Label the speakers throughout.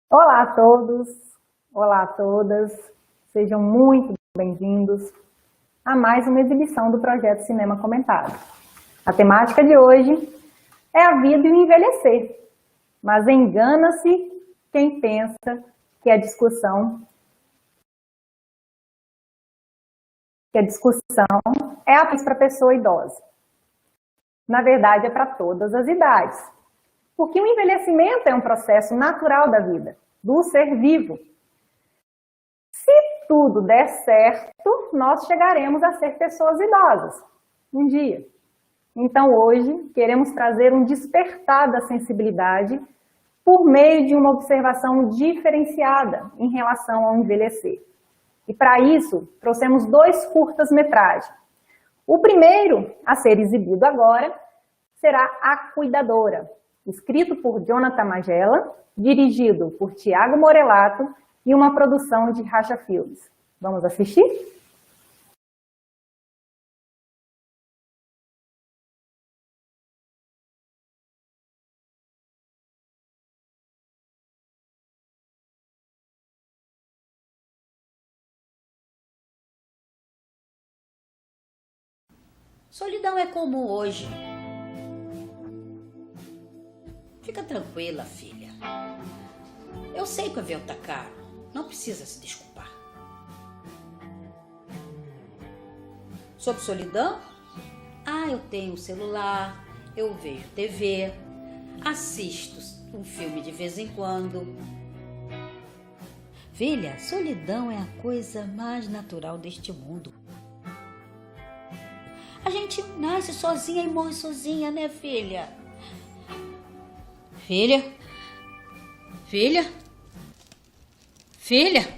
Speaker 1: Olá a todos, olá a todas, sejam muito bem-vindos a mais uma exibição do projeto Cinema Comentado. A temática de hoje é a vida e o envelhecer, mas engana-se quem pensa que a discussão é apenas para a pessoa idosa. Na verdade, é para todas as idades, porque o envelhecimento é um processo natural da vida, do ser vivo. Se tudo der certo, nós chegaremos a ser pessoas idosas, um dia. Então, hoje, queremos trazer um despertar da sensibilidade por meio de uma observação diferenciada em relação ao envelhecer. E para isso, trouxemos 2 curtas-metragens. O primeiro, a ser exibido agora, será A Cuidadora, escrito por Jonathan Magela, dirigido por Tiago Morelato e uma produção de Racha Filmes. Vamos assistir?
Speaker 2: Solidão é comum hoje. Fica tranquila, filha. Eu sei que o avião tá caro. Não precisa se desculpar. Sobre solidão? Eu tenho um celular, eu vejo TV, assisto um filme de vez em quando. Filha, solidão é a coisa mais natural deste mundo. A gente nasce sozinha e morre sozinha, né, filha? Filha? Filha? Filha?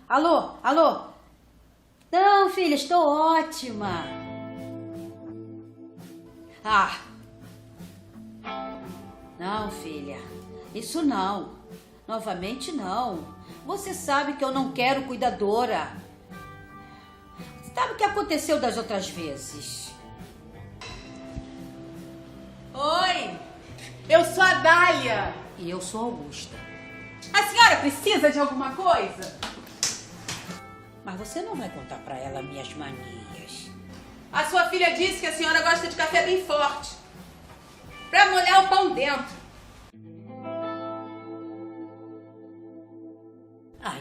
Speaker 2: Alô? Alô? Não, filha, estou ótima. Não, filha, isso não. Novamente não. Você sabe que eu não quero cuidadora. Sabe o que aconteceu das outras vezes?
Speaker 3: Oi, eu sou a Dália.
Speaker 2: E eu sou Augusta.
Speaker 3: A senhora precisa de alguma coisa?
Speaker 2: Mas você não vai contar pra ela minhas manias.
Speaker 3: A sua filha disse que a senhora gosta de café bem forte, pra molhar o pão dentro.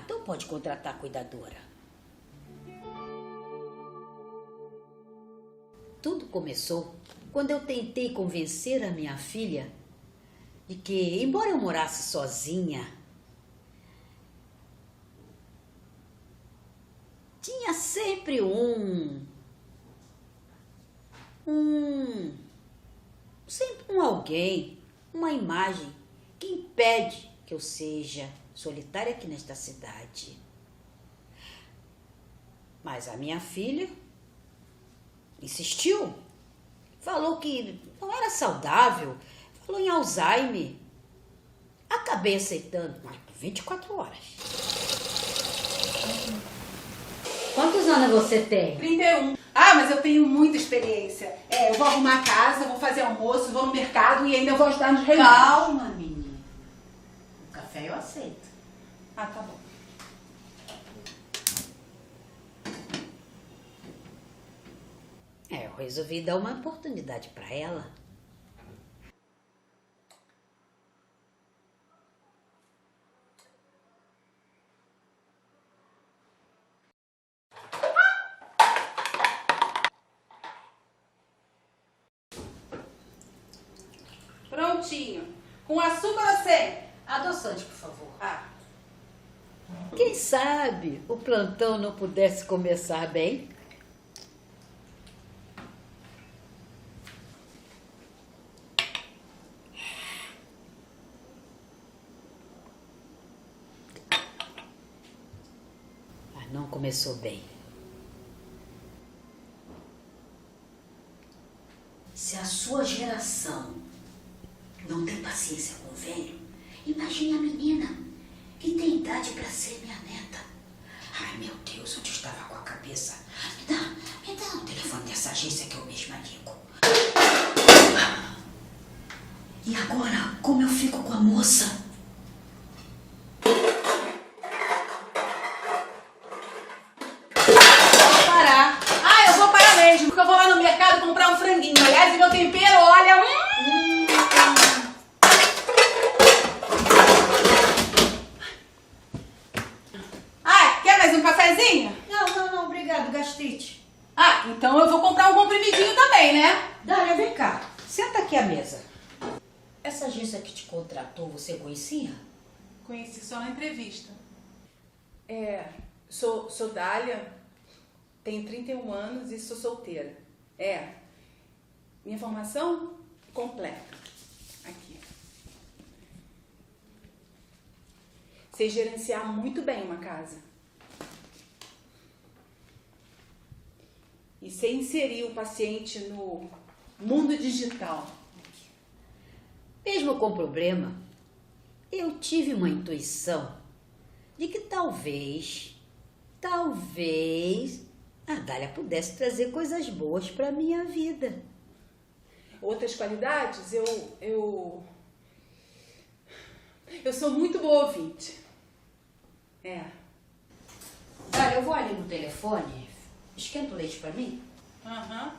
Speaker 2: Então pode contratar a cuidadora. Tudo começou quando eu tentei convencer a minha filha de que, embora eu morasse sozinha, tinha sempre sempre um alguém, uma imagem que impede que eu seja solitária aqui nesta cidade. Mas a minha filha insistiu, falou que não era saudável, falou em Alzheimer. Acabei aceitando, mas por 24 horas. Quantos anos você tem?
Speaker 3: 31. Mas eu tenho muita experiência. Eu vou arrumar a casa, vou fazer almoço, vou no mercado e ainda vou ajudar nos remédios.
Speaker 2: Calma, menina. O café eu aceito.
Speaker 3: Tá bom.
Speaker 2: Eu resolvi dar uma oportunidade pra ela.
Speaker 3: Prontinho. Com açúcar ou sem?
Speaker 2: Adoçante, por favor. Quem sabe o plantão não pudesse começar bem? Não começou bem. Se a sua geração não tem paciência com o velho, imagine a menina que tem idade para ser minha neta. Ai, meu Deus, como eu fico com a moça. Vou parar.
Speaker 3: Ah, eu vou parar mesmo, porque eu vou lá no mercado comprar um franguinho. Aliás, o meu tempero, olha... Ah, quer mais um cafezinho?
Speaker 2: Não, obrigado, gastrite.
Speaker 3: Ah, então eu vou comprar um comprimidinho também, né?
Speaker 2: Dália, vem cá. Senta aqui à mesa. Essa agência que te contratou, você conhecia?
Speaker 3: Conheci só na entrevista. Sou Dália, tenho 31 anos e sou solteira. Minha formação completa. Aqui. Sei gerenciar muito bem uma casa. E sei inserir o paciente no mundo digital.
Speaker 2: Mesmo com problema, eu tive uma intuição de que talvez a Dália pudesse trazer coisas boas para minha vida.
Speaker 3: Outras qualidades, eu sou muito boa ouvinte.
Speaker 2: Dália, eu vou ali no telefone. Esquenta o leite para mim?
Speaker 3: Aham.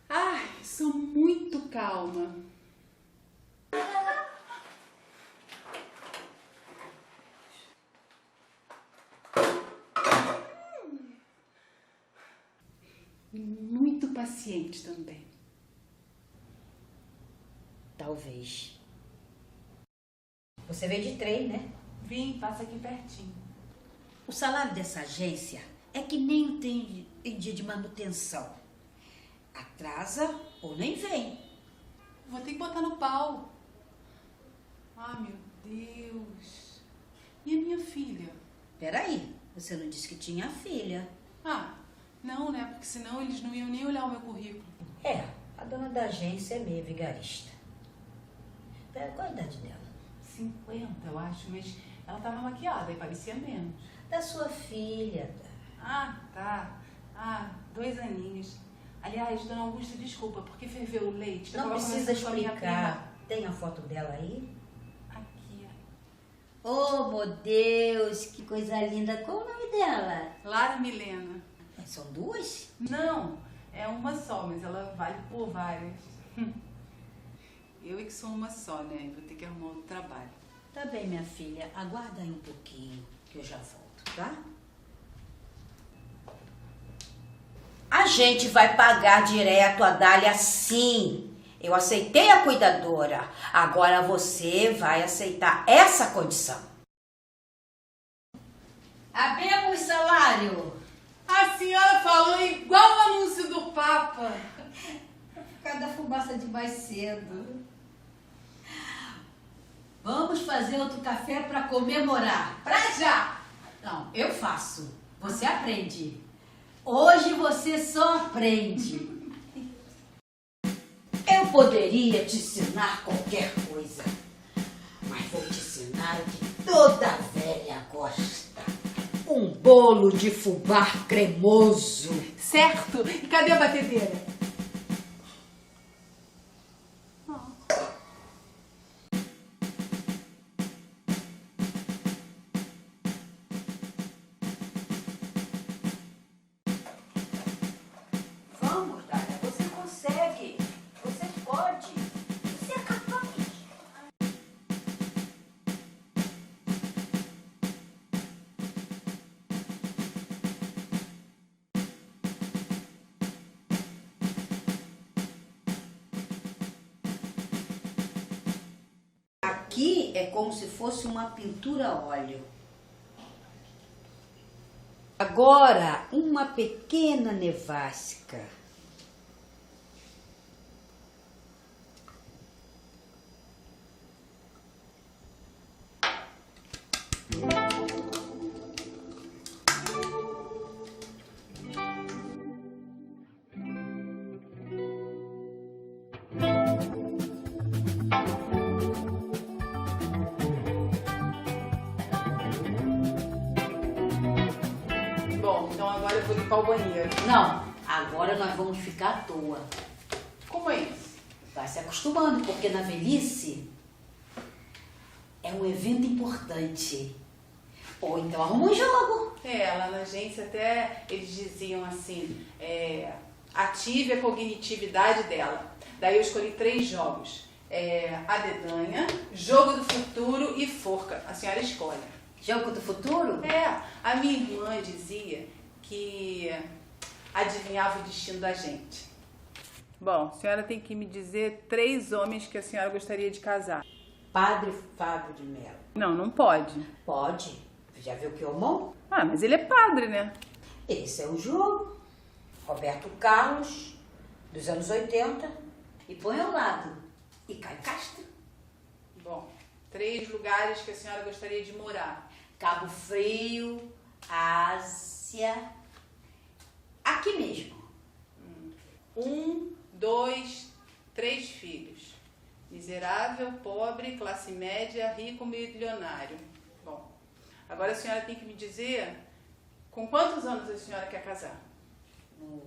Speaker 3: Ai, sou muito calma. Muito paciente também.
Speaker 2: Talvez. Você veio de trem, né?
Speaker 3: Vim, passa aqui pertinho.
Speaker 2: O salário dessa agência é que nem tem em dia de manutenção. Atrasa ou nem vem.
Speaker 3: Vou ter que botar no pau. Ah, meu Deus. E a minha filha?
Speaker 2: Peraí, você não disse que tinha filha.
Speaker 3: Ah, não, né? Porque senão eles não iam nem olhar o meu currículo.
Speaker 2: A dona da agência é meio vigarista. Pera, qual a idade dela?
Speaker 3: 50, eu acho, mas ela tava maquiada e parecia menos.
Speaker 2: Da sua filha.
Speaker 3: Ah, tá. 2 aninhos. Aliás, dona Augusta, desculpa, porque ferveu o leite.
Speaker 2: Não
Speaker 3: Eu tava
Speaker 2: precisa
Speaker 3: conversando com a minha
Speaker 2: explicar. Tem a foto dela aí?
Speaker 3: prima. Aqui,
Speaker 2: Oh, meu Deus, que coisa linda. Qual o nome dela?
Speaker 3: Lara Milena.
Speaker 2: São duas?
Speaker 3: Não, é uma só, mas ela vale por várias. Eu é que sou uma só, né? Vou ter que arrumar outro trabalho.
Speaker 2: Tá bem, minha filha. Aguarda aí um pouquinho, que eu já volto, tá? A gente vai pagar direto a Dália, sim. Eu aceitei a cuidadora. Agora você vai aceitar essa condição. Abemos salário.
Speaker 3: A senhora falou igual o anúncio do Papa.
Speaker 2: Cada fumaça de mais cedo. Vamos fazer outro café para comemorar.
Speaker 3: Pra já!
Speaker 2: Não, eu faço. Você aprende. Hoje você só aprende. Eu poderia te ensinar qualquer coisa, mas vou te ensinar o que toda velha gosta. Um bolo de fubá cremoso.
Speaker 3: Certo? E cadê a batedeira?
Speaker 2: Vamos, Dália, você consegue. Você pode. Você é capaz. Aqui é como se fosse uma pintura a óleo. Agora, uma pequena nevasca.
Speaker 3: Bom, então agora eu vou limpar o banheiro.
Speaker 2: Não, agora nós vamos ficar à toa.
Speaker 3: Como é isso?
Speaker 2: Vai Vai se acostumando, porque na velhice é um evento importante. Ou então arruma um jogo.
Speaker 3: Lá na agência até eles diziam assim, ative a cognitividade dela. Daí eu escolhi 3 jogos. A dedanha, jogo do futuro e forca. A senhora escolhe.
Speaker 2: Jogo do futuro?
Speaker 3: A minha irmã dizia que adivinhava o destino da gente. Bom, a senhora tem que me dizer 3 homens que a senhora gostaria de casar.
Speaker 2: Padre Fábio de Mello.
Speaker 3: Não pode.
Speaker 2: Pode. Já viu que homão?
Speaker 3: Mas ele é padre, né?
Speaker 2: Esse é o jogo. Roberto Carlos, dos anos 80. E põe ao lado. E Caio Castro.
Speaker 3: Bom, 3 lugares que a senhora gostaria de morar.
Speaker 2: Cabo Frio, Ásia. Aqui mesmo.
Speaker 3: 1, 2, 3 filhos. Miserável, pobre, classe média, rico, milionário. Bom, agora a senhora tem que me dizer com quantos anos a senhora quer casar?
Speaker 2: No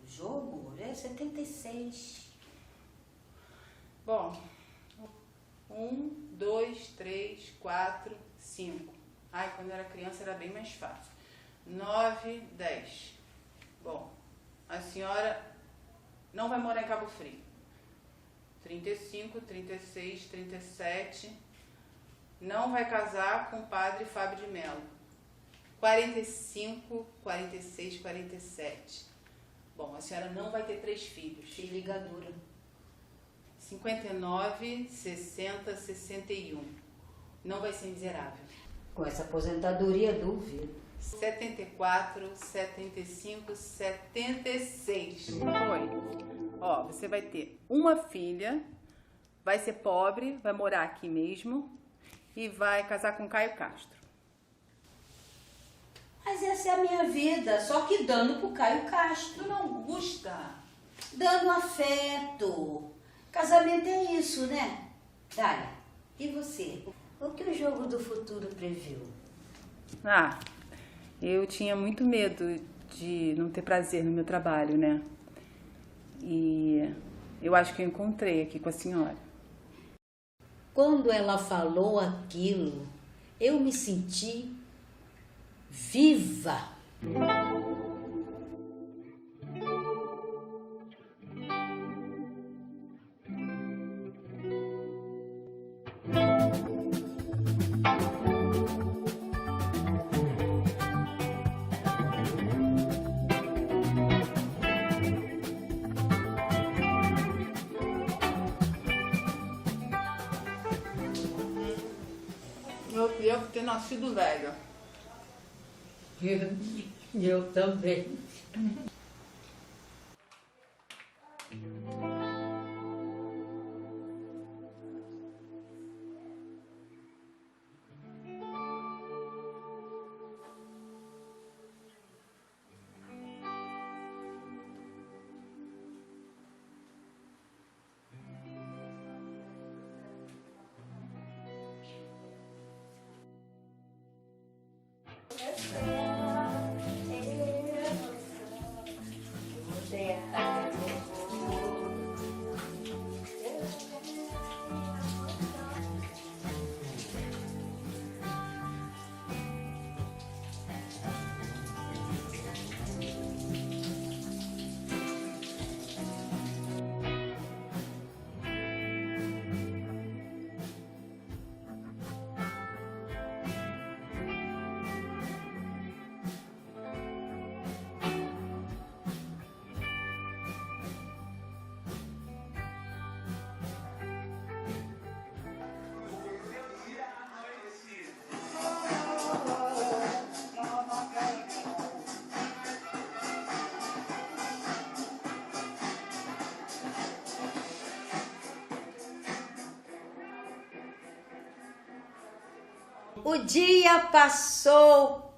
Speaker 2: jogo é 76.
Speaker 3: Bom, 1, 2, 3, 4, 5. Quando eu era criança era bem mais fácil. 9, 10. Bom, a senhora não vai morar em Cabo Frio. 35, 36, 37. Não vai casar com o padre Fábio de Mello. 45, 46, 47. Bom, a senhora não vai ter 3 filhos.
Speaker 2: Que ligadura.
Speaker 3: 59, 60, 61. Não vai ser miserável.
Speaker 2: Com essa aposentadoria, duvido.
Speaker 3: 74, 75, 76. Foi. Você vai ter uma filha, vai ser pobre, vai morar aqui mesmo e vai casar com Caio Castro.
Speaker 2: Mas essa é a minha vida, só que dando pro Caio Castro.
Speaker 3: Tu não gusta?
Speaker 2: Dando afeto. Casamento é isso, né? Dália, e você? O que o jogo do futuro previu?
Speaker 3: Eu tinha muito medo de não ter prazer no meu trabalho, né? E eu acho que eu encontrei aqui com a senhora.
Speaker 2: Quando ela falou aquilo, eu me senti viva.
Speaker 3: Eu queria ter nascido velha.
Speaker 2: Eu também. O dia passou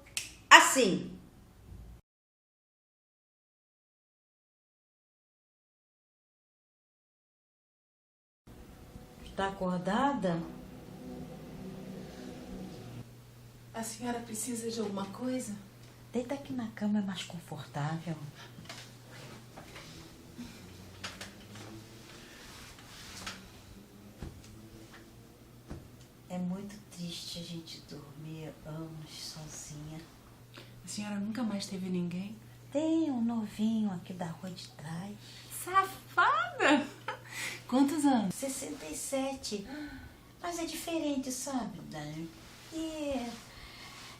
Speaker 2: assim. Está acordada?
Speaker 3: A senhora precisa de alguma coisa?
Speaker 2: Deita aqui na cama, é mais confortável. de a gente dormir anos sozinha.
Speaker 3: A senhora nunca mais teve ninguém?
Speaker 2: Tem um novinho aqui da rua de trás.
Speaker 3: Safada! Quantos anos?
Speaker 2: 67. Mas é diferente, sabe, Dani? E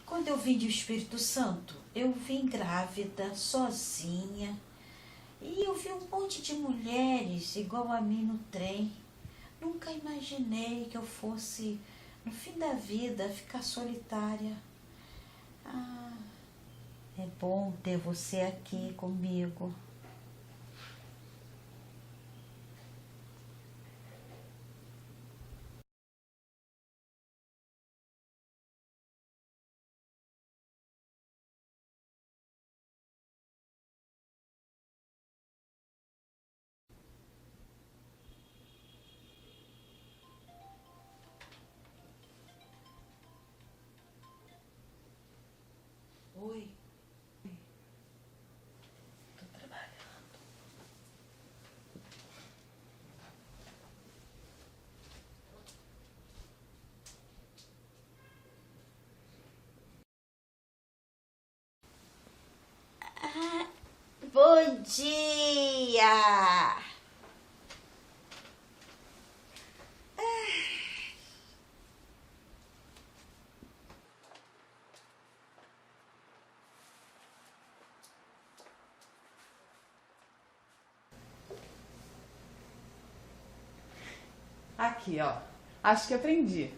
Speaker 2: quando eu vim do Espírito Santo, eu vim grávida, sozinha. E eu vi um monte de mulheres igual a mim no trem. Nunca imaginei que eu fosse, no fim da vida, ficar solitária. Ah, é bom ter você aqui comigo. Oi. Tô trabalhando. Bom dia!
Speaker 3: Aqui, ó. Acho que aprendi.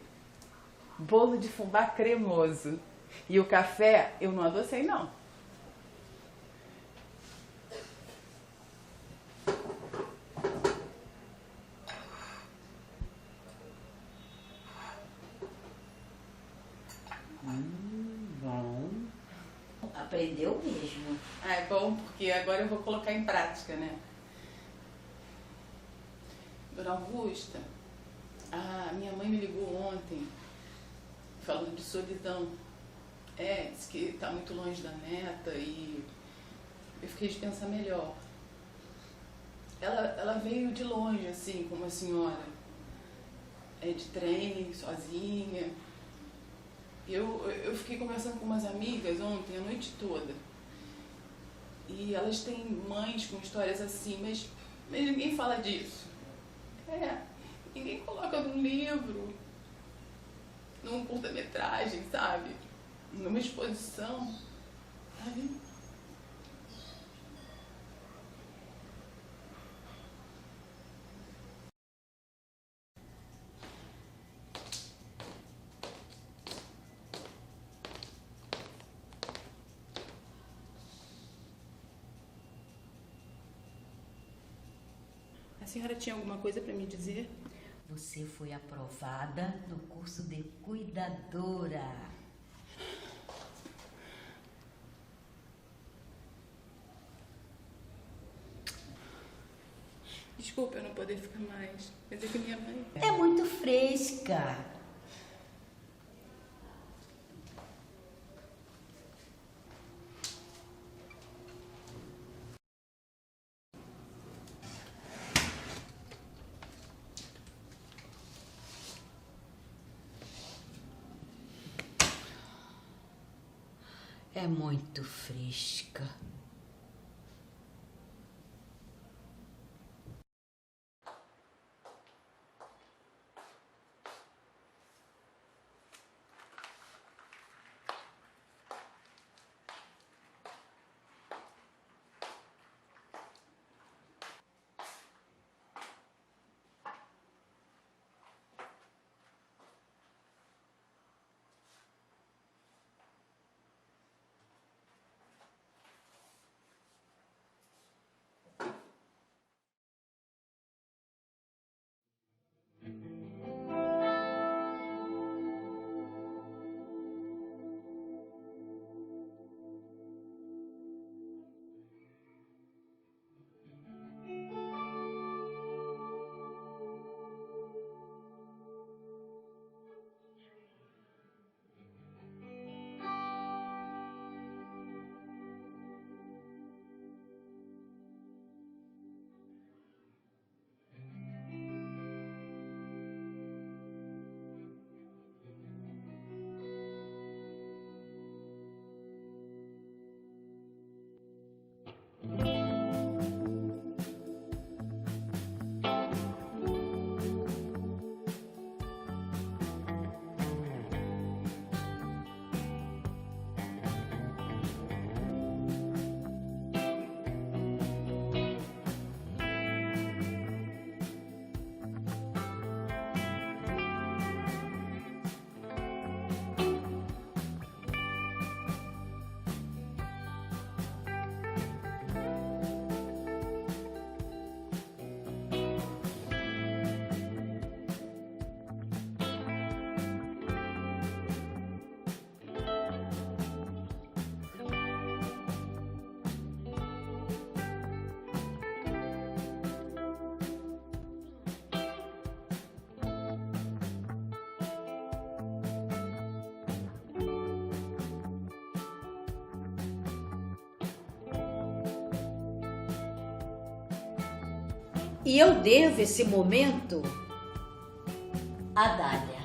Speaker 3: Bolo de fubá cremoso. E o café eu não adocei, não. Bom.
Speaker 2: Aprendeu mesmo.
Speaker 3: Ah, é bom porque agora eu vou colocar em prática, né? Dona Augusta, a minha mãe me ligou ontem falando de solidão. Disse que tá muito longe da neta e eu fiquei de pensar melhor. Ela veio de longe, assim, como a senhora. De trem, sozinha. Eu fiquei conversando com umas amigas ontem, a noite toda. E elas têm mães com histórias assim, mas ninguém fala disso. Ninguém coloca num livro, num curta-metragem, sabe? Numa exposição, sabe? A senhora tinha alguma coisa para me dizer?
Speaker 2: Você foi aprovada no curso de cuidadora.
Speaker 3: Desculpa eu não poder ficar mais, mas é que minha mãe...
Speaker 2: É muito fresca. É muito fresca. E eu devo esse momento a Dália.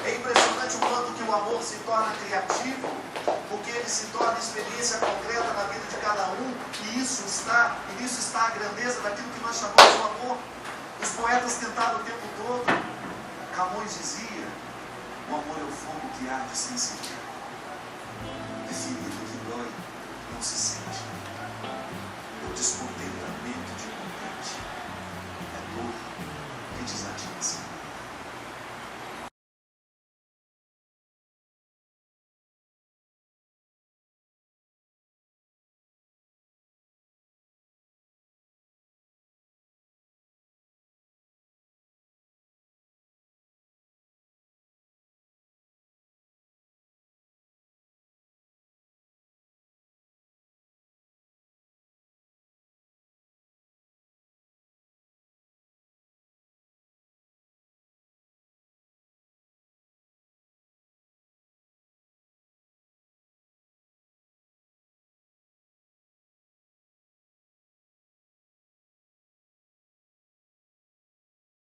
Speaker 4: É impressionante o quanto que o amor se torna criativo, porque ele se torna experiência concreta na vida de cada um, e nisso está a grandeza daquilo que nós chamamos de amor. Os poetas tentaram o tempo todo. Camões dizia: o amor é o fogo que arde sem se ver, é ferida que dói, não se sente, é o descontentamento de contente, é dor que desatinge.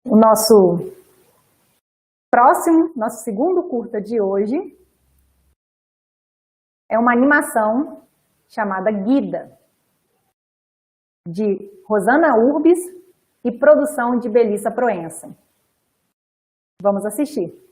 Speaker 1: O nosso segundo curta de hoje é uma animação chamada Guida, de Rosana Urbis e produção de Belissa Proença. Vamos assistir.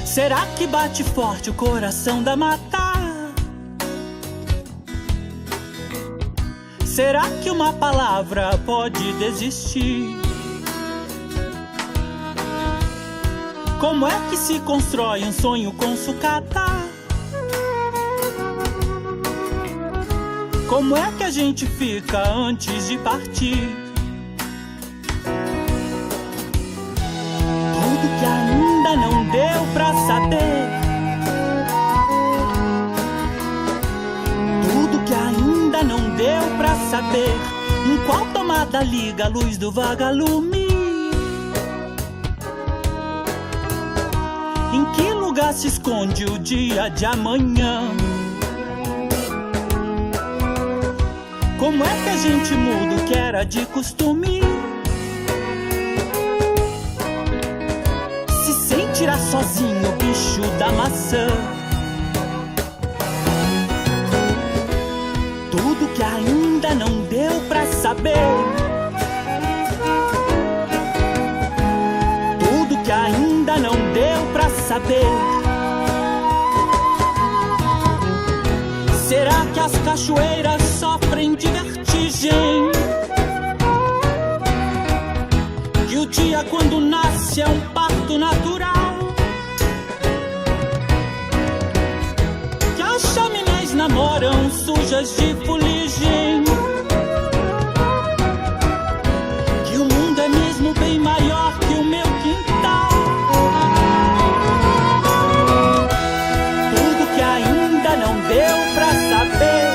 Speaker 5: Será que bate forte o coração da mata? Será que uma palavra pode desistir? Como é que se constrói um sonho com sucata? Como é que a gente fica antes de partir? Tudo que ainda não deu pra saber, tudo que ainda não deu pra saber, em qual tomada liga a luz do vagalume? Em que lugar se esconde o dia de amanhã? Como é que a gente muda o que era de costume? Se sem tirar sozinho o bicho da maçã. Tudo que ainda não deu pra saber, tudo que ainda não deu pra saber. Será que as cachoeiras sofrem de vertigem? Que o dia quando nasce é um parto natural? Que as chaminés namoram sujas de fuligem? Que o mundo é mesmo bem maior que o meu quintal? Tudo que ainda não deu pra saber,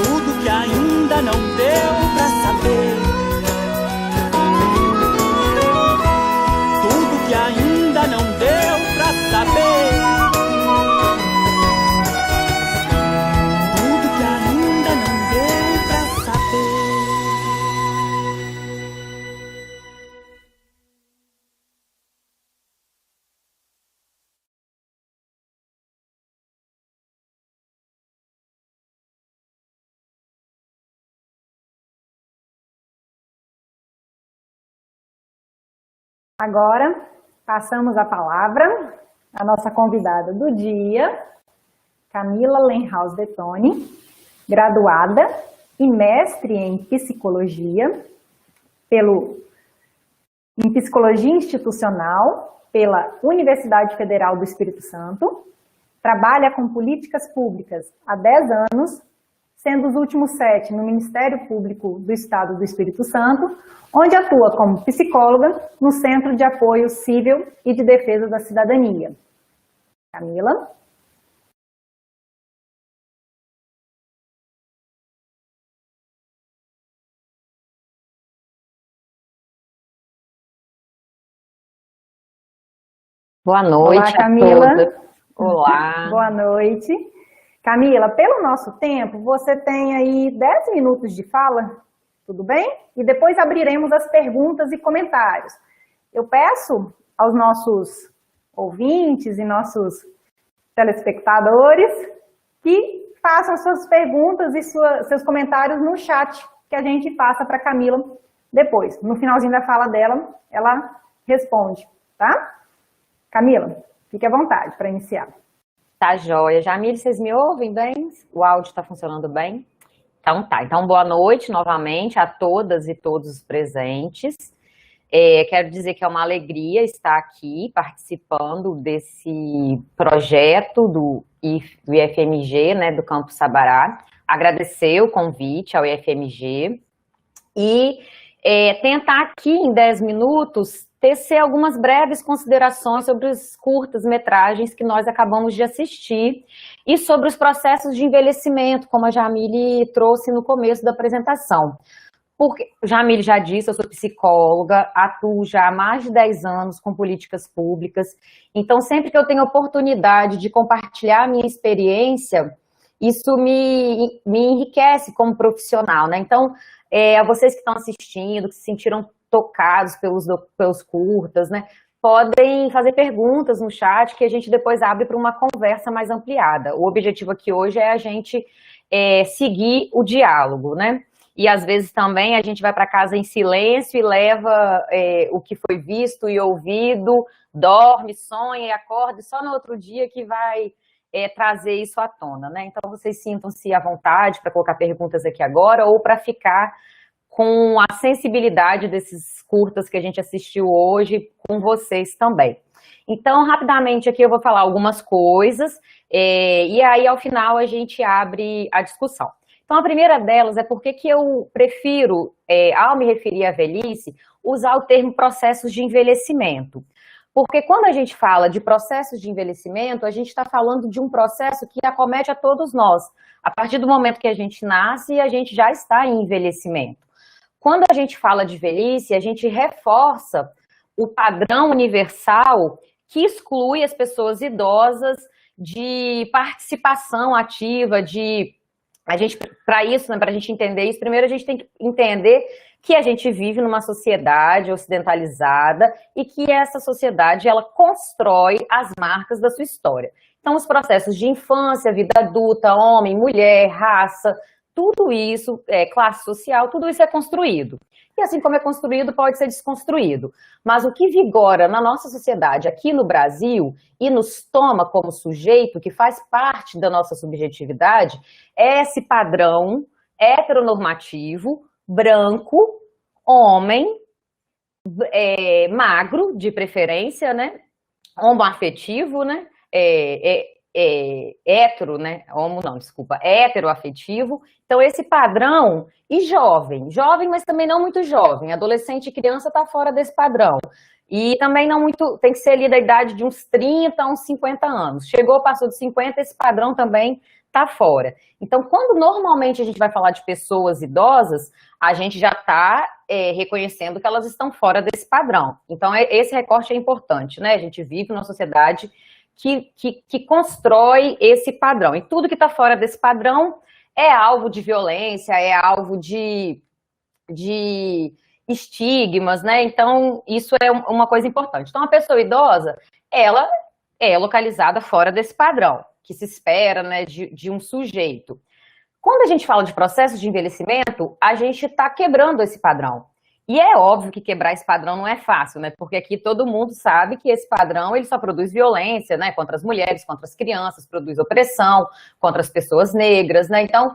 Speaker 5: tudo que ainda não deu pra saber, tudo que ainda não deu pra saber, tudo que ainda não deu pra saber.
Speaker 1: Agora, passamos a palavra à nossa convidada do dia, Camila Lenhaus Detoni, graduada e mestre em Psicologia em Psicologia Institucional pela Universidade Federal do Espírito Santo, trabalha com políticas públicas há 10 anos, sendo os últimos 7 no Ministério Público do Estado do Espírito Santo, onde atua como psicóloga no Centro de Apoio Civil e de Defesa da Cidadania. Camila?
Speaker 6: Boa noite.
Speaker 1: Olá, Camila.
Speaker 6: A todas. Olá.
Speaker 1: Boa noite. Camila, pelo nosso tempo, você tem aí 10 minutos de fala, tudo bem? E depois abriremos as perguntas e comentários. Eu peço aos nossos ouvintes e nossos telespectadores que façam suas perguntas e seus comentários no chat, que a gente passa para a Camila depois. No finalzinho da fala dela, ela responde, tá? Camila, fique à vontade para iniciar.
Speaker 6: Tá joia. Jamile, vocês me ouvem bem? O áudio está funcionando bem? Então tá. Então, boa noite novamente a todas e todos os presentes. Quero dizer que é uma alegria estar aqui participando desse projeto do IFMG, né, do Campus Sabará. Agradecer o convite ao IFMG e tentar aqui em 10 minutos tecer algumas breves considerações sobre os curtas-metragens que nós acabamos de assistir e sobre os processos de envelhecimento, como a Jamile trouxe no começo da apresentação. Porque, Jamile já disse, eu sou psicóloga, atuo já há mais de 10 anos com políticas públicas, então sempre que eu tenho oportunidade de compartilhar a minha experiência, isso me enriquece como profissional, né? Então, a vocês que estão assistindo, que se sentiram tocados pelos curtas, né? Podem fazer perguntas no chat que a gente depois abre para uma conversa mais ampliada. O objetivo aqui hoje é a gente seguir o diálogo, né? E às vezes também a gente vai para casa em silêncio e leva o que foi visto e ouvido, dorme, sonha e acorda, e só no outro dia que vai trazer isso à tona, né? Então vocês sintam-se à vontade para colocar perguntas aqui agora ou para ficar com a sensibilidade desses curtas que a gente assistiu hoje com vocês também. Então, rapidamente aqui eu vou falar algumas coisas e aí ao final a gente abre a discussão. Então, a primeira delas é porque que eu prefiro, ao me referir à velhice, usar o termo processos de envelhecimento. Porque quando a gente fala de processos de envelhecimento, a gente está falando de um processo que acomete a todos nós. A partir do momento que a gente nasce, a gente já está em envelhecimento. Quando a gente fala de velhice, a gente reforça o padrão universal que exclui as pessoas idosas de participação ativa, para isso, né, para a gente entender isso, primeiro a gente tem que entender que a gente vive numa sociedade ocidentalizada e que essa sociedade, ela constrói as marcas da sua história. Então, os processos de infância, vida adulta, homem, mulher, raça, tudo isso, classe social, tudo isso é construído. E assim como é construído, pode ser desconstruído. Mas o que vigora na nossa sociedade, aqui no Brasil, e nos toma como sujeito, que faz parte da nossa subjetividade, é esse padrão heteronormativo, branco, homem, magro, de preferência, né? Homoafetivo, né? Hétero, né? Homo não, desculpa, heteroafetivo. Então, esse padrão, e jovem, mas também não muito jovem, adolescente e criança está fora desse padrão. E também não muito, tem que ser ali da idade de uns 30 a uns 50 anos. Chegou, passou de 50, esse padrão também está fora. Então, quando normalmente a gente vai falar de pessoas idosas, a gente já está reconhecendo que elas estão fora desse padrão. Então, esse recorte é importante, né? A gente vive numa sociedade que constrói esse padrão. E tudo que está fora desse padrão é alvo de violência, é alvo de estigmas, né? Então, isso é uma coisa importante. Então, a pessoa idosa, ela é localizada fora desse padrão, que se espera, né, de um sujeito. Quando a gente fala de processo de envelhecimento, a gente está quebrando esse padrão. E é óbvio que quebrar esse padrão não é fácil, né? Porque aqui todo mundo sabe que esse padrão ele só produz violência, né? Contra as mulheres, contra as crianças, produz opressão, contra as pessoas negras, né? Então,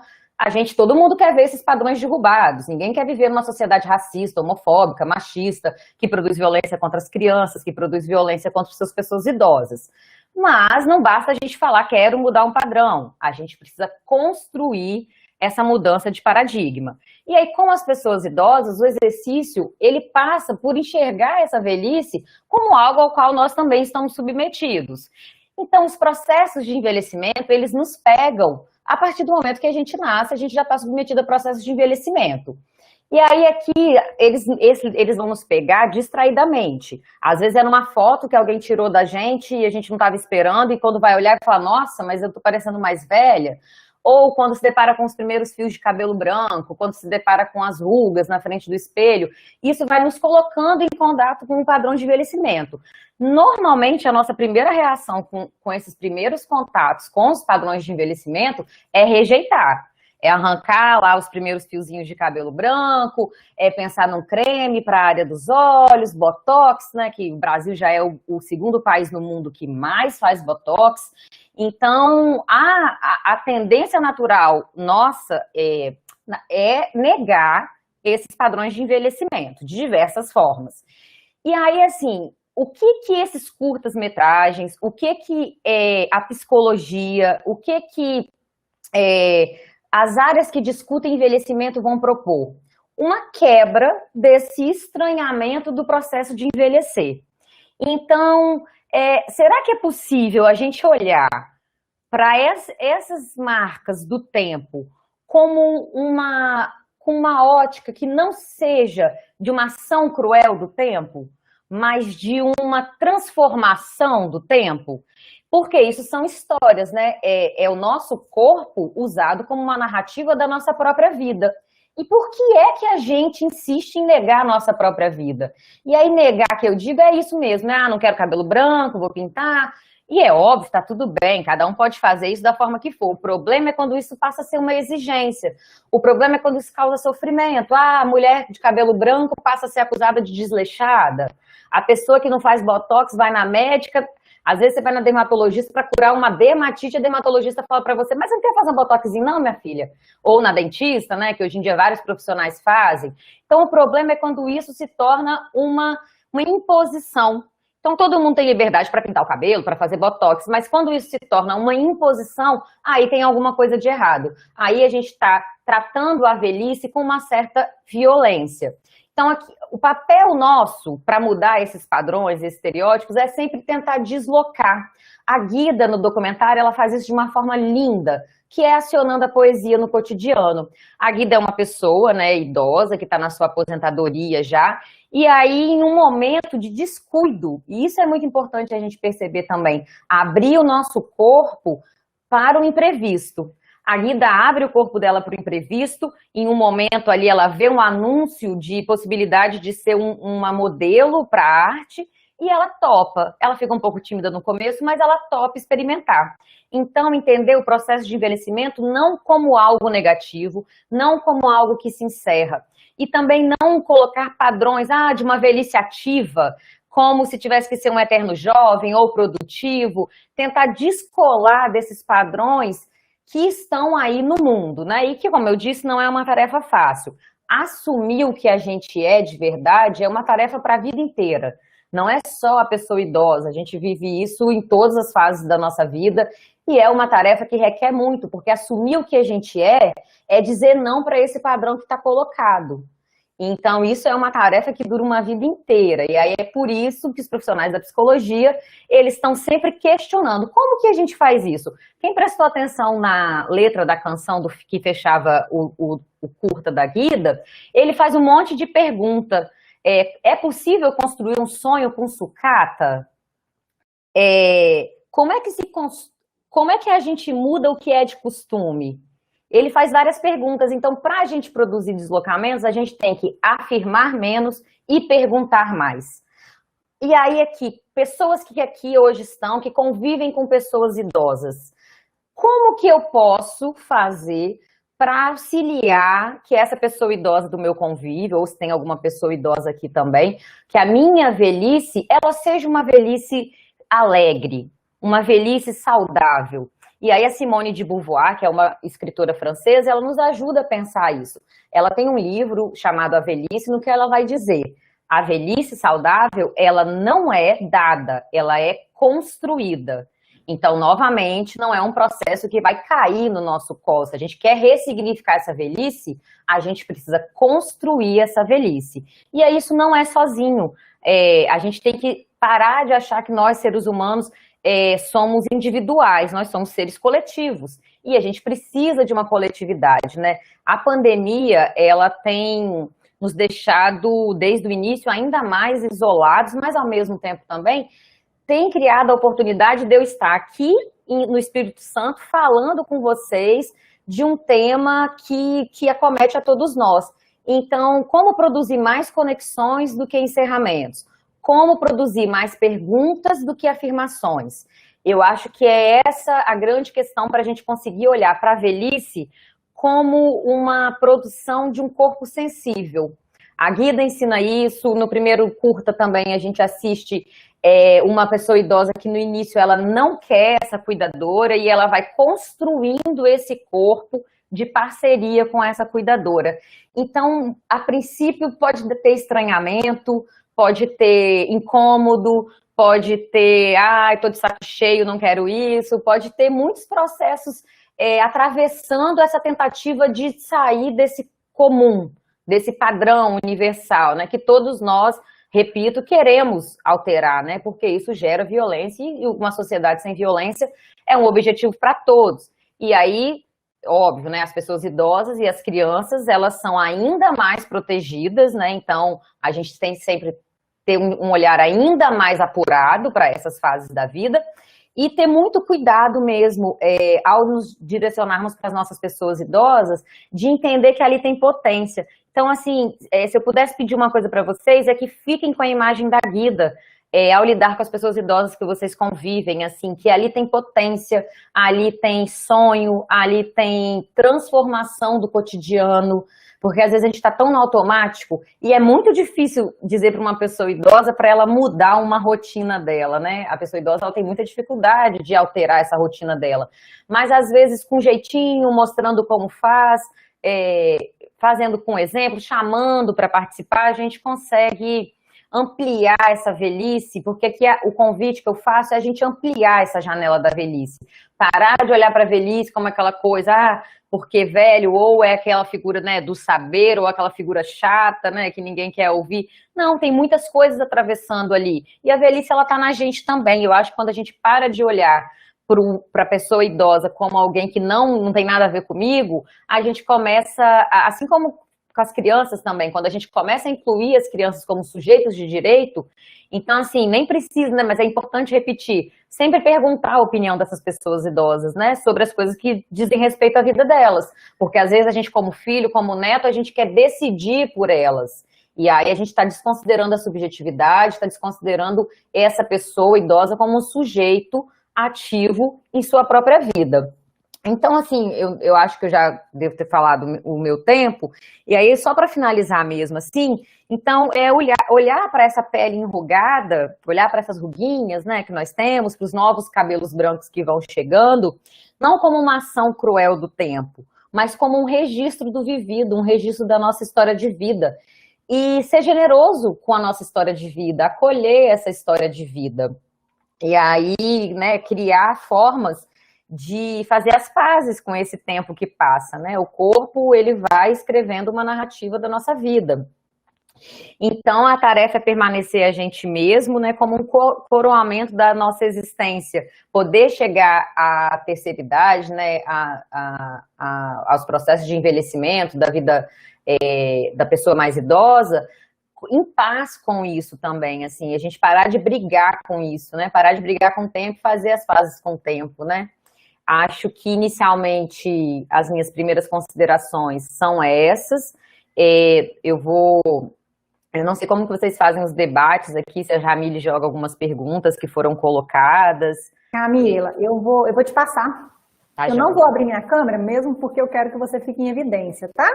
Speaker 6: todo mundo quer ver esses padrões derrubados. Ninguém quer viver numa sociedade racista, homofóbica, machista, que produz violência contra as crianças, que produz violência contra as pessoas idosas. Mas não basta a gente falar, quero mudar um padrão. A gente precisa construir essa mudança de paradigma. E aí, com as pessoas idosas, o exercício, ele passa por enxergar essa velhice como algo ao qual nós também estamos submetidos. Então, os processos de envelhecimento, eles nos pegam a partir do momento que a gente nasce, a gente já está submetido a processos de envelhecimento. E aí, aqui, eles vão nos pegar distraidamente. Às vezes é numa foto que alguém tirou da gente e a gente não estava esperando, e quando vai olhar e fala, nossa, mas eu estou parecendo mais velha. Ou quando se depara com os primeiros fios de cabelo branco, quando se depara com as rugas na frente do espelho, isso vai nos colocando em contato com um padrão de envelhecimento. Normalmente, a nossa primeira reação com esses primeiros contatos com os padrões de envelhecimento é rejeitar. É arrancar lá os primeiros fiozinhos de cabelo branco, é pensar num creme para a área dos olhos, botox, né? Que o Brasil já é o segundo país no mundo que mais faz botox. Então, a tendência natural nossa é negar esses padrões de envelhecimento, de diversas formas. E aí, assim, o que esses curtas-metragens, o que a psicologia, o que as áreas que discutem envelhecimento vão propor? Uma quebra desse estranhamento do processo de envelhecer. Então, será que é possível a gente olhar para essas marcas do tempo como com uma ótica que não seja de uma ação cruel do tempo, mas de uma transformação do tempo? Porque isso são histórias, né? É o nosso corpo usado como uma narrativa da nossa própria vida. E por que a gente insiste em negar a nossa própria vida? E aí negar, que eu digo, é isso mesmo, né? Não quero cabelo branco, vou pintar. E é óbvio, tá tudo bem, cada um pode fazer isso da forma que for. O problema é quando isso passa a ser uma exigência. O problema é quando isso causa sofrimento. Ah, a mulher de cabelo branco passa a ser acusada de desleixada. A pessoa que não faz botox vai na médica, às vezes você vai na dermatologista para curar uma dermatite, a dermatologista fala para você, mas você não quer fazer um botoxinho não, minha filha? Ou na dentista, né, que hoje em dia vários profissionais fazem. Então o problema é quando isso se torna uma imposição. Então todo mundo tem liberdade para pintar o cabelo, para fazer botox, mas quando isso se torna uma imposição, aí tem alguma coisa de errado. Aí a gente está tratando a velhice com uma certa violência. Então, aqui, o papel nosso para mudar esses padrões, esses estereótipos, é sempre tentar deslocar. A Guida, no documentário, ela faz isso de uma forma linda, que é acionando a poesia no cotidiano. A Guida é uma pessoa, né, idosa, que está na sua aposentadoria já, e aí, em um momento de descuido, e isso é muito importante a gente perceber também, abrir o nosso corpo para o imprevisto. A Guida abre o corpo dela para o imprevisto, em um momento ali ela vê um anúncio de possibilidade de ser uma modelo para arte, e ela topa. Ela fica um pouco tímida no começo, mas ela topa experimentar. Então, entender o processo de envelhecimento não como algo negativo, não como algo que se encerra. E também não colocar padrões de uma velhice ativa, como se tivesse que ser um eterno jovem ou produtivo. Tentar descolar desses padrões que estão aí no mundo, né? E que, como eu disse, não é uma tarefa fácil. Assumir o que a gente é de verdade é uma tarefa para a vida inteira. Não é só a pessoa idosa, a gente vive isso em todas as fases da nossa vida e é uma tarefa que requer muito, porque assumir o que a gente é dizer não para esse padrão que está colocado. Então, isso é uma tarefa que dura uma vida inteira. E aí é por isso que os profissionais da psicologia, eles estão sempre questionando como que a gente faz isso. Quem prestou atenção na letra da canção que fechava o curta da Guida, ele faz um monte de pergunta. É possível construir um sonho com sucata? Como é que a gente muda o que é de costume? Ele faz várias perguntas, então para a gente produzir deslocamentos, a gente tem que afirmar menos e perguntar mais. E aí aqui, pessoas que aqui hoje estão, que convivem com pessoas idosas, como que eu posso fazer para auxiliar que essa pessoa idosa do meu convívio, ou se tem alguma pessoa idosa aqui também, que a minha velhice, ela seja uma velhice alegre, uma velhice saudável. E aí a Simone de Beauvoir, que é uma escritora francesa, ela nos ajuda a pensar isso. Ela tem um livro chamado A Velhice, no que ela vai dizer, a velhice saudável, ela não é dada, ela é construída. Então, novamente, não é um processo que vai cair no nosso colo. Se a gente quer ressignificar essa velhice, a gente precisa construir essa velhice. E aí isso não é sozinho. A gente tem que parar de achar que nós, seres humanos, somos individuais, nós somos seres coletivos. E a gente precisa de uma coletividade, né? A pandemia, ela tem nos deixado, desde o início, ainda mais isolados, mas ao mesmo tempo também tem criado a oportunidade de eu estar aqui no Espírito Santo falando com vocês de um tema que acomete a todos nós. Então, como produzir mais conexões do que encerramentos? Como produzir mais perguntas do que afirmações? Eu acho que é essa a grande questão para a gente conseguir olhar para a velhice como uma produção de um corpo sensível. A Guida ensina isso, no primeiro curta também a gente assiste uma pessoa idosa que no início ela não quer essa cuidadora e ela vai construindo esse corpo de parceria com essa cuidadora. Então, a princípio pode ter estranhamento, pode ter incômodo, pode ter, estou de saco cheio, não quero isso, pode ter muitos processos atravessando essa tentativa de sair desse comum, desse padrão universal, né, que todos nós, repito, queremos alterar, né, porque isso gera violência e uma sociedade sem violência é um objetivo para todos. E aí, óbvio, né, as pessoas idosas e as crianças, elas são ainda mais protegidas, né, então a gente tem sempre ter um olhar ainda mais apurado para essas fases da vida e ter muito cuidado mesmo ao nos direcionarmos para as nossas pessoas idosas, de entender que ali tem potência. Então, assim, se eu pudesse pedir uma coisa para vocês, é que fiquem com a imagem da Guida. ao lidar com as pessoas idosas que vocês convivem, assim, que ali tem potência, ali tem sonho, ali tem transformação do cotidiano, porque às vezes a gente está tão no automático e é muito difícil dizer para uma pessoa idosa para ela mudar uma rotina dela, né? A pessoa idosa ela tem muita dificuldade de alterar essa rotina dela, mas às vezes com jeitinho, mostrando como faz, fazendo com exemplo, chamando para participar, a gente consegue ampliar essa velhice, porque aqui o convite que eu faço é a gente ampliar essa janela da velhice. Parar de olhar para a velhice como aquela coisa, porque velho, ou é aquela figura, né, do saber, ou aquela figura chata, né, que ninguém quer ouvir. Não, tem muitas coisas atravessando ali. E a velhice, ela tá na gente também. Eu acho que quando a gente para de olhar para a pessoa idosa como alguém que não tem nada a ver comigo, a gente começa, assim como com as crianças também, quando a gente começa a incluir as crianças como sujeitos de direito, então, assim, nem precisa, né, mas é importante repetir, sempre perguntar a opinião dessas pessoas idosas, né, sobre as coisas que dizem respeito à vida delas, porque às vezes a gente como filho, como neto, a gente quer decidir por elas, e aí a gente está desconsiderando a subjetividade, está desconsiderando essa pessoa idosa como um sujeito ativo em sua própria vida. Então, assim, eu acho que eu já devo ter falado o meu tempo, e aí só para finalizar mesmo, assim, então é olhar para essa pele enrugada, olhar para essas ruguinhas, né, que nós temos, para os novos cabelos brancos que vão chegando, não como uma ação cruel do tempo, mas como um registro do vivido, um registro da nossa história de vida, e ser generoso com a nossa história de vida, acolher essa história de vida, e aí, né, criar formas de fazer as pazes com esse tempo que passa, né? O corpo, ele vai escrevendo uma narrativa da nossa vida. Então, a tarefa é permanecer a gente mesmo, né? Como um coroamento da nossa existência. Poder chegar à terceira idade, né? Aos processos de envelhecimento da vida da pessoa mais idosa, em paz com isso também, assim. A gente parar de brigar com isso, né? Parar de brigar com o tempo e fazer as pazes com o tempo, né? Acho que, inicialmente, as minhas primeiras considerações são essas. Eu não sei como que vocês fazem os debates aqui, se a Jamile joga algumas perguntas que foram colocadas.
Speaker 1: Camila, eu vou te passar.
Speaker 6: Tá,
Speaker 1: eu não vou abrir minha câmera, mesmo porque eu quero que você fique em evidência, tá?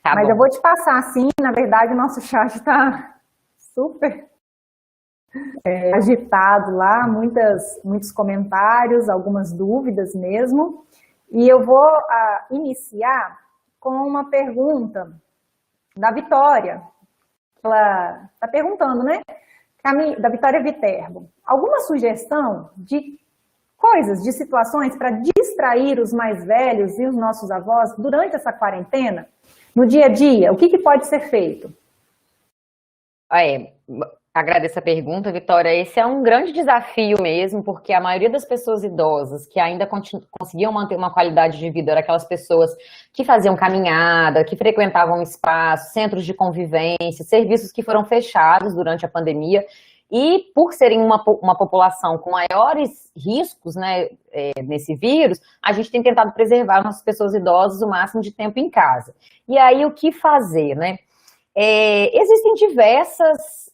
Speaker 6: Tá
Speaker 1: Mas
Speaker 6: bom.
Speaker 1: eu vou te passar, sim. Na verdade, o nosso chat está super agitado lá, muitos comentários, algumas dúvidas mesmo. E eu vou iniciar com uma pergunta da Vitória. Ela está perguntando, né? Da Vitória Viterbo. Alguma sugestão de coisas, de situações para distrair os mais velhos e os nossos avós durante essa quarentena? No dia a dia, o que pode ser feito?
Speaker 6: Agradeço a pergunta, Vitória. Esse é um grande desafio mesmo, porque a maioria das pessoas idosas que ainda conseguiam manter uma qualidade de vida eram aquelas pessoas que faziam caminhada, que frequentavam espaços, centros de convivência, serviços que foram fechados durante a pandemia. E por serem uma população com maiores riscos, né, nesse vírus, a gente tem tentado preservar nossas pessoas idosas o máximo de tempo em casa. E aí, o que fazer, né? Existem diversas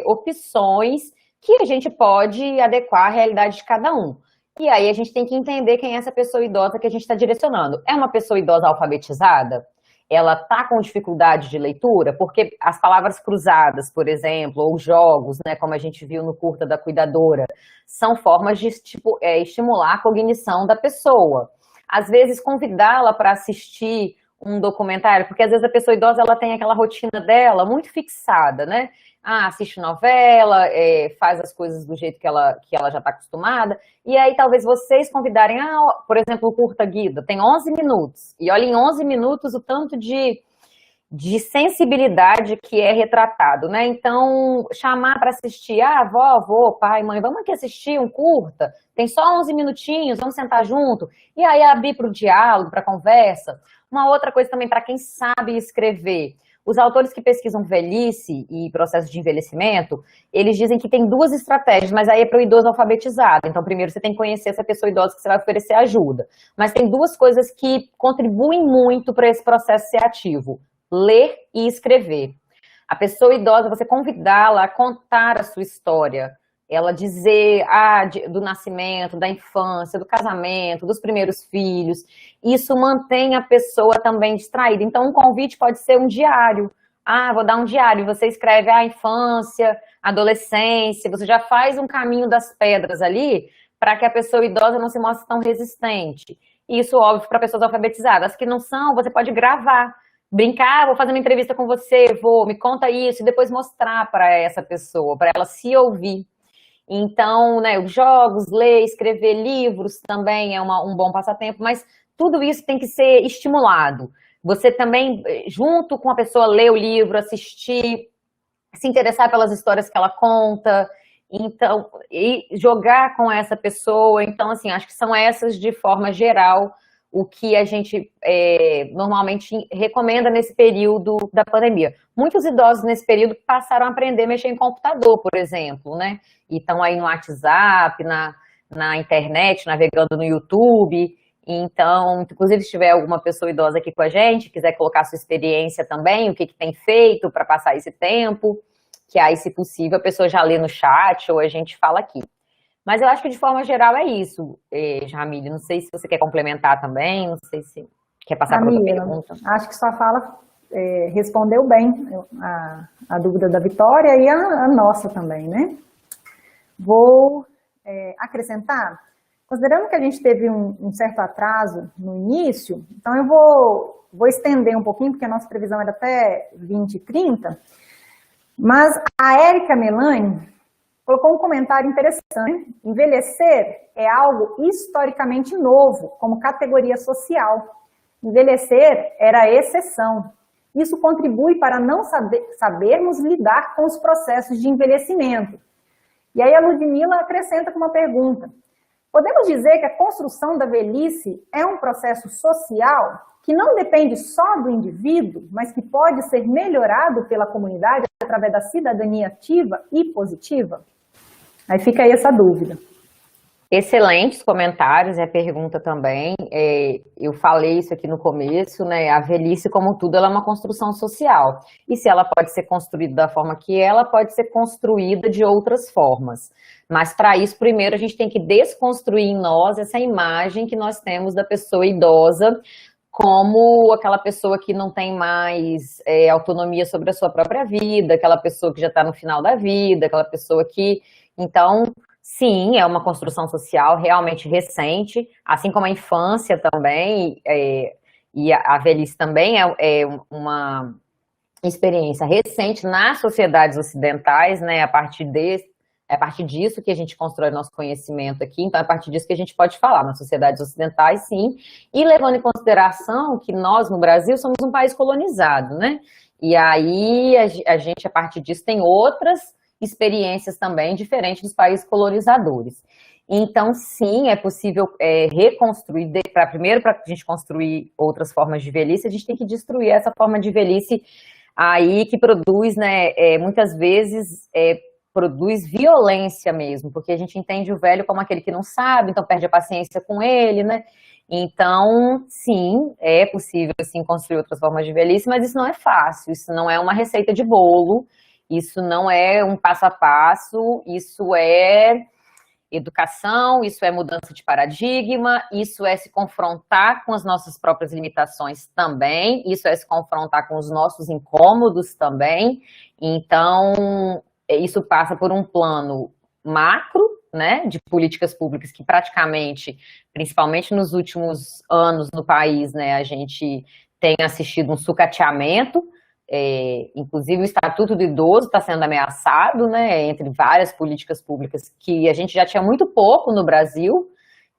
Speaker 6: opções que a gente pode adequar à realidade de cada um. E aí a gente tem que entender quem é essa pessoa idosa que a gente está direcionando. É uma pessoa idosa alfabetizada? Ela está com dificuldade de leitura? Porque as palavras cruzadas, por exemplo, ou jogos, né, como a gente viu no curta da cuidadora, são formas de estimular a cognição da pessoa. Às vezes, convidá-la para assistir um documentário, porque às vezes a pessoa idosa ela tem aquela rotina dela muito fixada, né? Assiste novela, faz as coisas do jeito que ela já está acostumada, e aí talvez vocês convidarem, por exemplo, o Curta Guida, tem 11 minutos, e olha, em 11 minutos o tanto de sensibilidade que é retratado, né? Então, chamar para assistir, avó, avô, pai, mãe, vamos aqui assistir um curta, tem só 11 minutinhos, vamos sentar junto, e aí abrir para o diálogo, para a conversa. Uma outra coisa também para quem sabe escrever. Os autores que pesquisam velhice e processo de envelhecimento, eles dizem que tem duas estratégias, mas aí é para o idoso alfabetizado. Então, primeiro você tem que conhecer essa pessoa idosa que você vai oferecer ajuda. Mas tem duas coisas que contribuem muito para esse processo ser ativo: ler e escrever. A pessoa idosa, você convidá-la a contar a sua história, ela dizer do nascimento, da infância, do casamento, dos primeiros filhos, isso mantém a pessoa também distraída. Então, um convite pode ser um diário. Vou dar um diário, você escreve a infância, adolescência, você já faz um caminho das pedras ali para que a pessoa idosa não se mostre tão resistente. Isso, óbvio, para pessoas alfabetizadas. As que não são, você pode gravar, brincar, vou fazer uma entrevista com você, me conta isso, e depois mostrar para essa pessoa, para ela se ouvir. Então, né, os jogos, ler, escrever livros também é um bom passatempo, mas tudo isso tem que ser estimulado. Você também, junto com a pessoa, ler o livro, assistir, se interessar pelas histórias que ela conta, então, e jogar com essa pessoa. Então, assim, acho que são essas, de forma geral, o que a gente normalmente recomenda nesse período da pandemia. Muitos idosos nesse período passaram a aprender a mexer em computador, por exemplo, né? E estão aí no WhatsApp, na internet, navegando no YouTube. Então, inclusive, se tiver alguma pessoa idosa aqui com a gente, quiser colocar sua experiência também, o que tem feito para passar esse tempo, que aí, se possível, a pessoa já lê no chat ou a gente fala aqui. Mas eu acho que, de forma geral, é isso, Jamile. Não sei se você quer complementar também, não sei se quer passar para outra pergunta.
Speaker 1: Acho que sua fala respondeu bem a dúvida da Vitória e a nossa também, né? Vou acrescentar, considerando que a gente teve um certo atraso no início, então eu vou estender um pouquinho, porque a nossa previsão era até 2030, mas a Érica Melani colocou um comentário interessante. Envelhecer é algo historicamente novo, como categoria social. Envelhecer era a exceção. Isso contribui para não sabermos lidar com os processos de envelhecimento. E aí a Ludmila acrescenta com uma pergunta. Podemos dizer que a construção da velhice é um processo social que não depende só do indivíduo, mas que pode ser melhorado pela comunidade através da cidadania ativa e positiva? Aí fica aí essa dúvida.
Speaker 6: Excelentes comentários e a pergunta também. Eu falei isso aqui no começo, né? A velhice, como tudo, ela é uma construção social. E se ela pode ser construída da forma que ela, pode ser construída de outras formas. Mas para isso, primeiro, a gente tem que desconstruir em nós essa imagem que nós temos da pessoa idosa como aquela pessoa que não tem mais autonomia sobre a sua própria vida, aquela pessoa que já está no final da vida, aquela pessoa que... Então, sim, é uma construção social realmente recente, assim como a infância também, e a velhice também é uma experiência recente nas sociedades ocidentais, né? A partir disso que a gente constrói nosso conhecimento aqui, então é a partir disso que a gente pode falar, nas sociedades ocidentais, sim, e levando em consideração que nós, no Brasil, somos um país colonizado, né? E aí a gente, a partir disso, tem outras experiências também diferentes dos países colonizadores. Então, sim, é possível reconstruir, primeiro para a gente construir outras formas de velhice, a gente tem que destruir essa forma de velhice aí que produz, né, muitas vezes produz violência mesmo, porque a gente entende o velho como aquele que não sabe, então perde a paciência com ele, né? Então, sim, é possível, sim, construir outras formas de velhice, mas isso não é fácil, isso não é uma receita de bolo, isso não é um passo a passo, isso é educação, isso é mudança de paradigma, isso é se confrontar com as nossas próprias limitações também, isso é se confrontar com os nossos incômodos também. Então, isso passa por um plano macro, né, de políticas públicas que praticamente, principalmente nos últimos anos no país, né, a gente tem assistido um sucateamento. Inclusive o Estatuto do Idoso está sendo ameaçado, né, entre várias políticas públicas que a gente já tinha muito pouco no Brasil,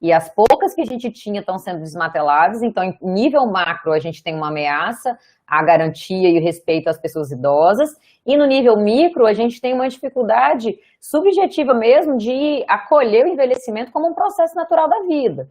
Speaker 6: e as poucas que a gente tinha estão sendo desmanteladas. Então, em nível macro, a gente tem uma ameaça à garantia e o respeito às pessoas idosas, e no nível micro, a gente tem uma dificuldade subjetiva mesmo de acolher o envelhecimento como um processo natural da vida.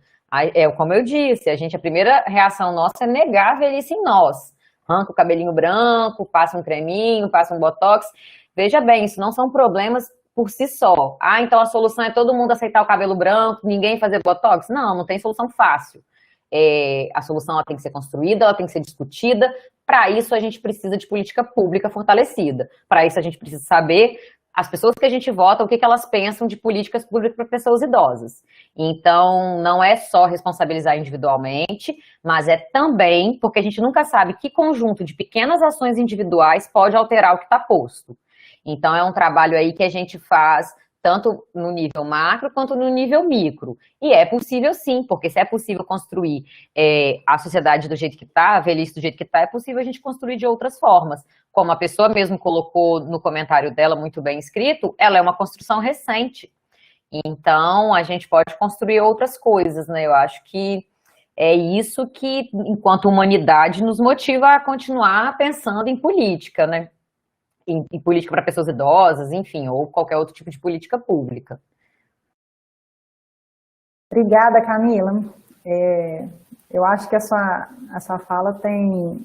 Speaker 6: Como eu disse, a primeira reação nossa é negar a velhice em nós. Arranca o cabelinho branco, passa um creminho, passa um botox. Veja bem, isso não são problemas por si só. Então a solução é todo mundo aceitar o cabelo branco, ninguém fazer botox? Não tem solução fácil. A solução ela tem que ser construída, ela tem que ser discutida. Para isso a gente precisa de política pública fortalecida. Para isso a gente precisa saber as pessoas que a gente vota, o que elas pensam de políticas públicas para pessoas idosas. Então, não é só responsabilizar individualmente, mas é também porque a gente nunca sabe que conjunto de pequenas ações individuais pode alterar o que está posto. Então, é um trabalho aí que a gente faz tanto no nível macro quanto no nível micro. E é possível sim, porque se é possível construir a sociedade do jeito que está, a velhice do jeito que está, é possível a gente construir de outras formas. Como a pessoa mesmo colocou no comentário dela, muito bem escrito, ela é uma construção recente. Então, a gente pode construir outras coisas, né? Eu acho que é isso que, enquanto humanidade, nos motiva a continuar pensando em política, né? Em política para pessoas idosas, enfim, ou qualquer outro tipo de política pública.
Speaker 1: Obrigada, Camila. Eu acho que a sua fala tem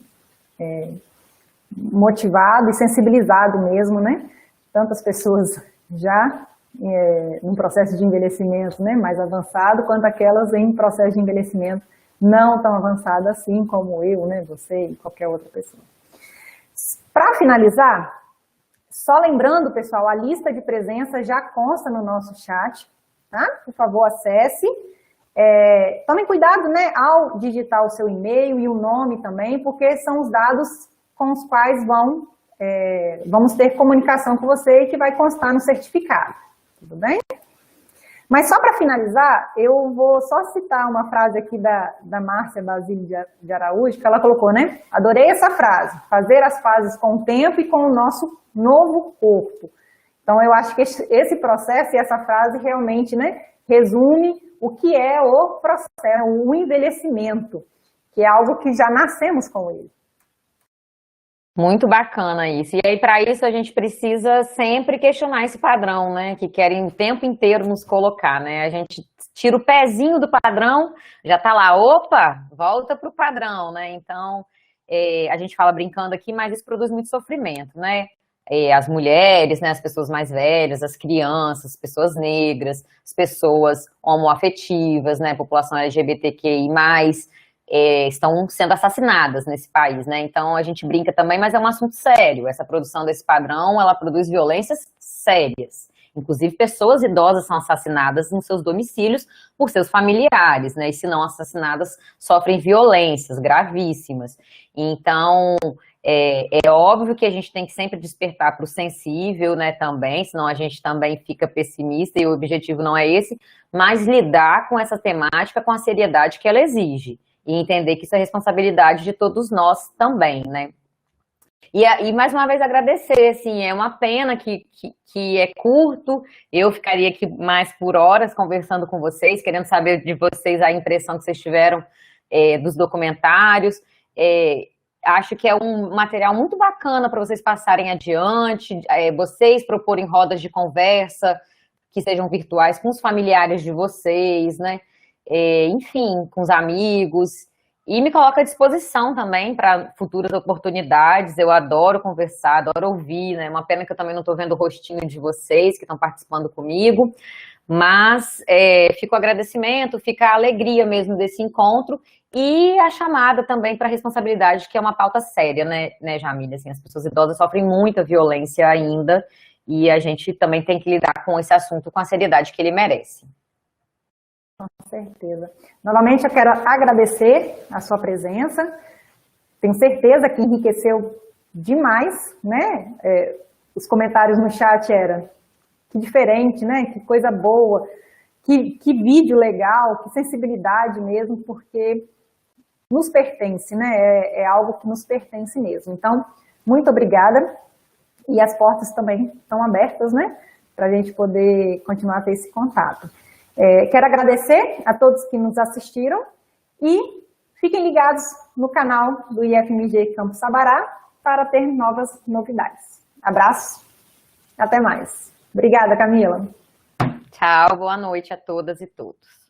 Speaker 1: motivado e sensibilizado mesmo, né? Tantas pessoas já num processo de envelhecimento, né, mais avançado, quanto aquelas em processo de envelhecimento não tão avançado assim, como eu, né, você e qualquer outra pessoa. Para finalizar, só lembrando, pessoal, a lista de presença já consta no nosso chat, tá? Por favor, acesse. Tomem cuidado, né, ao digitar o seu e-mail e o nome também, porque são os dados com os quais vamos ter comunicação com você e que vai constar no certificado, tudo bem? Mas só para finalizar, eu vou só citar uma frase aqui da Márcia Basílio de Araújo, que ela colocou, né? Adorei essa frase, fazer as pazes com o tempo e com o nosso novo corpo. Então, eu acho que esse processo e essa frase realmente, né, resume o que é o processo, o envelhecimento, que é algo que já nascemos com ele.
Speaker 6: Muito bacana isso. E aí, para isso, a gente precisa sempre questionar esse padrão, né? Que querem o tempo inteiro nos colocar, né? A gente tira o pezinho do padrão, já tá lá, opa, volta pro padrão, né? Então, a gente fala brincando aqui, mas isso produz muito sofrimento, né? As mulheres, né? As pessoas mais velhas, as crianças, as pessoas negras, as pessoas homoafetivas, né? População LGBTQI+, estão sendo assassinadas nesse país, né? Então a gente brinca também, mas é um assunto sério. Essa produção desse padrão, ela produz violências sérias. Inclusive pessoas idosas são assassinadas nos seus domicílios por seus familiares, né? E se não assassinadas, sofrem violências gravíssimas. Então é óbvio que a gente tem que sempre despertar para o sensível, né? Também, senão a gente também fica pessimista e o objetivo não é esse, mas lidar com essa temática com a seriedade que ela exige. E entender que isso é responsabilidade de todos nós também, né? E mais uma vez agradecer, assim, é uma pena que é curto, eu ficaria aqui mais por horas conversando com vocês, querendo saber de vocês a impressão que vocês tiveram dos documentários. Acho que é um material muito bacana para vocês passarem adiante, vocês proporem rodas de conversa que sejam virtuais com os familiares de vocês, né? Enfim, com os amigos, e me coloca à disposição também para futuras oportunidades. Eu adoro conversar, adoro ouvir, né? Uma pena que eu também não estou vendo o rostinho de vocês que estão participando comigo, mas fica o agradecimento, fica a alegria mesmo desse encontro e a chamada também para a responsabilidade, que é uma pauta séria, né, Jamília? Assim, as pessoas idosas sofrem muita violência ainda e a gente também tem que lidar com esse assunto com a seriedade que ele merece.
Speaker 1: Com certeza. Novamente, eu quero agradecer a sua presença. Tenho certeza que enriqueceu demais, né? Os comentários no chat eram que diferente, né? Que coisa boa, que vídeo legal, que sensibilidade mesmo, porque nos pertence, né? É algo que nos pertence mesmo. Então, muito obrigada. E as portas também estão abertas, né? Para a gente poder continuar a ter esse contato. Quero agradecer a todos que nos assistiram e fiquem ligados no canal do IFMG Campus Sabará para ter novas novidades. Abraço, até mais. Obrigada, Camila.
Speaker 6: Tchau, boa noite a todas e todos.